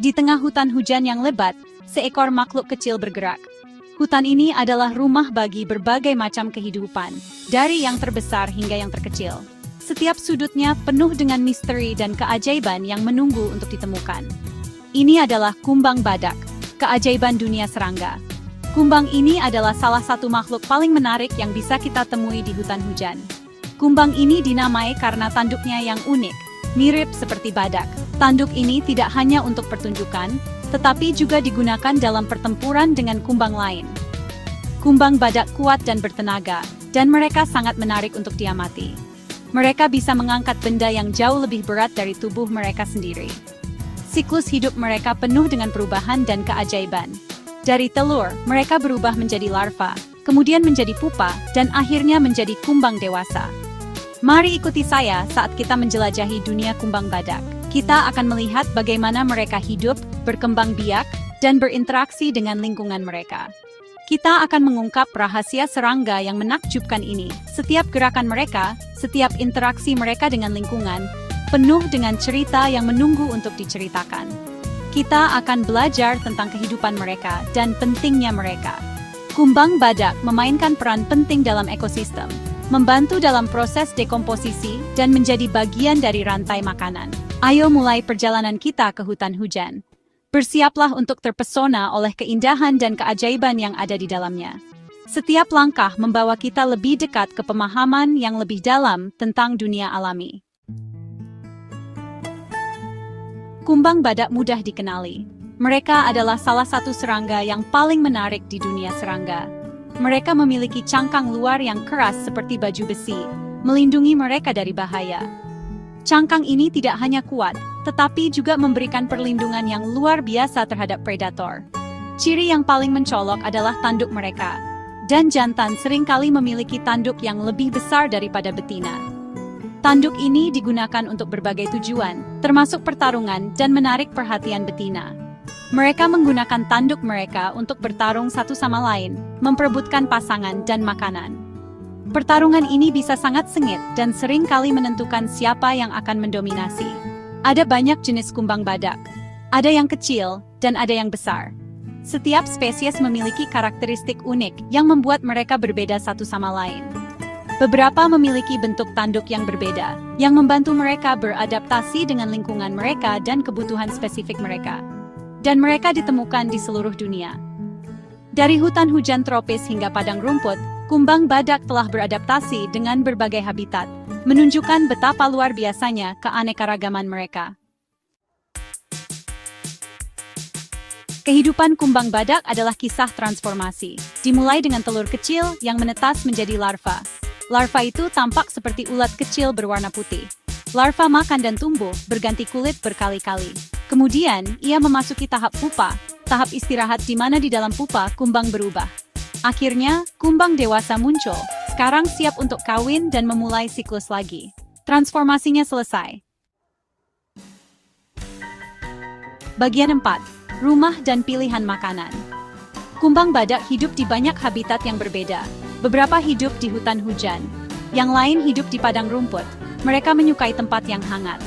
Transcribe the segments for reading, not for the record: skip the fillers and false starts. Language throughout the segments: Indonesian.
Di tengah hutan hujan yang lebat, seekor makhluk kecil bergerak. Hutan ini adalah rumah bagi berbagai macam kehidupan, dari yang terbesar hingga yang terkecil. Setiap sudutnya penuh dengan misteri dan keajaiban yang menunggu untuk ditemukan. Ini adalah kumbang badak, keajaiban dunia serangga. Kumbang ini adalah salah satu makhluk paling menarik yang bisa kita temui di hutan hujan. Kumbang ini dinamai karena tanduknya yang unik, mirip seperti badak. Tanduk ini tidak hanya untuk pertunjukan, tetapi juga digunakan dalam pertempuran dengan kumbang lain. Kumbang badak kuat dan bertenaga, dan mereka sangat menarik untuk diamati. Mereka bisa mengangkat benda yang jauh lebih berat dari tubuh mereka sendiri. Siklus hidup mereka penuh dengan perubahan dan keajaiban. Dari telur, mereka berubah menjadi larva, kemudian menjadi pupa, dan akhirnya menjadi kumbang dewasa. Mari ikuti saya saat kita menjelajahi dunia kumbang badak. Kita akan melihat bagaimana mereka hidup, berkembang biak, dan berinteraksi dengan lingkungan mereka. Kita akan mengungkap rahasia serangga yang menakjubkan ini. Setiap gerakan mereka, setiap interaksi mereka dengan lingkungan, penuh dengan cerita yang menunggu untuk diceritakan. Kita akan belajar tentang kehidupan mereka dan pentingnya mereka. Kumbang badak memainkan peran penting dalam ekosistem, membantu dalam proses dekomposisi dan menjadi bagian dari rantai makanan. Ayo mulai perjalanan kita ke hutan hujan. Bersiaplah untuk terpesona oleh keindahan dan keajaiban yang ada di dalamnya. Setiap langkah membawa kita lebih dekat ke pemahaman yang lebih dalam tentang dunia alami. Kumbang badak mudah dikenali. Mereka adalah salah satu serangga yang paling menarik di dunia serangga. Mereka memiliki cangkang luar yang keras seperti baju besi, melindungi mereka dari bahaya. Cangkang ini tidak hanya kuat, tetapi juga memberikan perlindungan yang luar biasa terhadap predator. Ciri yang paling mencolok adalah tanduk mereka, dan jantan seringkali memiliki tanduk yang lebih besar daripada betina. Tanduk ini digunakan untuk berbagai tujuan, termasuk pertarungan dan menarik perhatian betina. Mereka menggunakan tanduk mereka untuk bertarung satu sama lain, memperebutkan pasangan dan makanan. Pertarungan ini bisa sangat sengit dan sering kali menentukan siapa yang akan mendominasi. Ada banyak jenis kumbang badak. Ada yang kecil dan ada yang besar. Setiap spesies memiliki karakteristik unik yang membuat mereka berbeda satu sama lain. Beberapa memiliki bentuk tanduk yang berbeda, yang membantu mereka beradaptasi dengan lingkungan mereka dan kebutuhan spesifik mereka. Dan mereka ditemukan di seluruh dunia. Dari hutan hujan tropis hingga padang rumput, kumbang badak telah beradaptasi dengan berbagai habitat, menunjukkan betapa luar biasanya keanekaragaman mereka. Kehidupan kumbang badak adalah kisah transformasi, dimulai dengan telur kecil yang menetas menjadi larva. Larva itu tampak seperti ulat kecil berwarna putih. Larva makan dan tumbuh, berganti kulit berkali-kali. Kemudian, ia memasuki tahap pupa, tahap istirahat di mana di dalam pupa kumbang berubah. Akhirnya, kumbang dewasa muncul, sekarang siap untuk kawin dan memulai siklus lagi. Transformasinya selesai. Bagian 4. Rumah dan pilihan makanan. Kumbang badak hidup di banyak habitat yang berbeda. Beberapa hidup di hutan hujan, yang lain hidup di padang rumput. Mereka menyukai tempat yang hangat.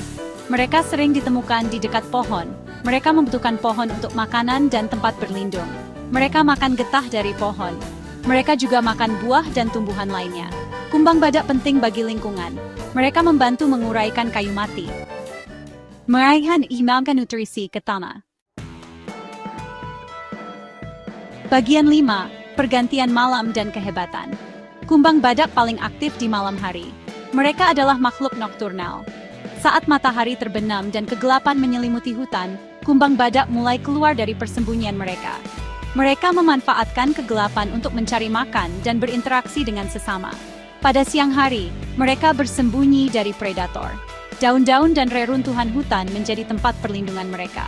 Mereka sering ditemukan di dekat pohon. Mereka membutuhkan pohon untuk makanan dan tempat berlindung. Mereka makan getah dari pohon. Mereka juga makan buah dan tumbuhan lainnya. Kumbang badak penting bagi lingkungan. Mereka membantu menguraikan kayu mati. Mengimbangkan nutrisi ke tanah. Bagian 5. Pergantian malam dan kehebatan. Kumbang badak paling aktif di malam hari. Mereka adalah makhluk nokturnal. Saat matahari terbenam dan kegelapan menyelimuti hutan, kumbang badak mulai keluar dari persembunyian mereka. Mereka memanfaatkan kegelapan untuk mencari makan dan berinteraksi dengan sesama. Pada siang hari, mereka bersembunyi dari predator. Daun-daun dan reruntuhan hutan menjadi tempat perlindungan mereka.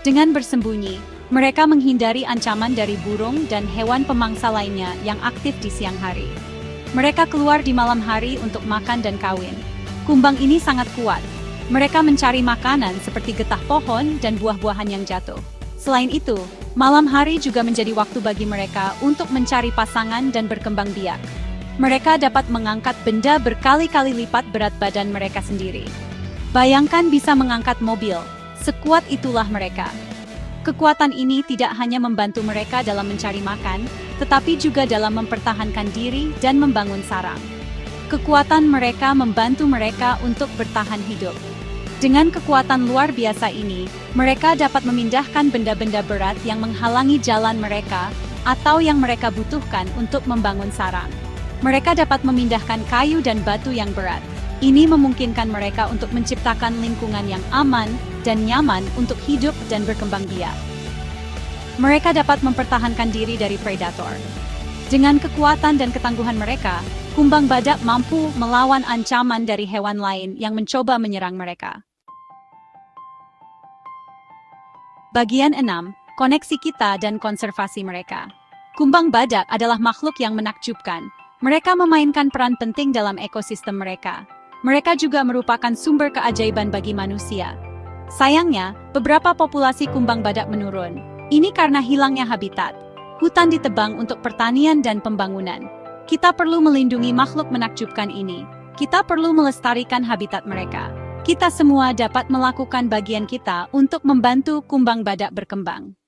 Dengan bersembunyi, mereka menghindari ancaman dari burung dan hewan pemangsa lainnya yang aktif di siang hari. Mereka keluar di malam hari untuk makan dan kawin. Kumbang ini sangat kuat. Mereka mencari makanan seperti getah pohon dan buah-buahan yang jatuh. Selain itu, malam hari juga menjadi waktu bagi mereka untuk mencari pasangan dan berkembang biak. Mereka dapat mengangkat benda berkali-kali lipat berat badan mereka sendiri. Bayangkan bisa mengangkat mobil, sekuat itulah mereka. Kekuatan ini tidak hanya membantu mereka dalam mencari makan, tetapi juga dalam mempertahankan diri dan membangun sarang. Kekuatan mereka membantu mereka untuk bertahan hidup. Dengan kekuatan luar biasa ini, mereka dapat memindahkan benda-benda berat yang menghalangi jalan mereka atau yang mereka butuhkan untuk membangun sarang. Mereka dapat memindahkan kayu dan batu yang berat. Ini memungkinkan mereka untuk menciptakan lingkungan yang aman dan nyaman untuk hidup dan berkembang biak. Mereka dapat mempertahankan diri dari predator. Dengan kekuatan dan ketangguhan mereka, kumbang badak mampu melawan ancaman dari hewan lain yang mencoba menyerang mereka. Bagian 6. Koneksi kita dan konservasi mereka. Kumbang badak adalah makhluk yang menakjubkan. Mereka memainkan peran penting dalam ekosistem mereka. Mereka juga merupakan sumber keajaiban bagi manusia. Sayangnya, beberapa populasi kumbang badak menurun. Ini karena hilangnya habitat. Hutan ditebang untuk pertanian dan pembangunan. Kita perlu melindungi makhluk menakjubkan ini. Kita perlu melestarikan habitat mereka. Kita semua dapat melakukan bagian kita untuk membantu kumbang badak berkembang.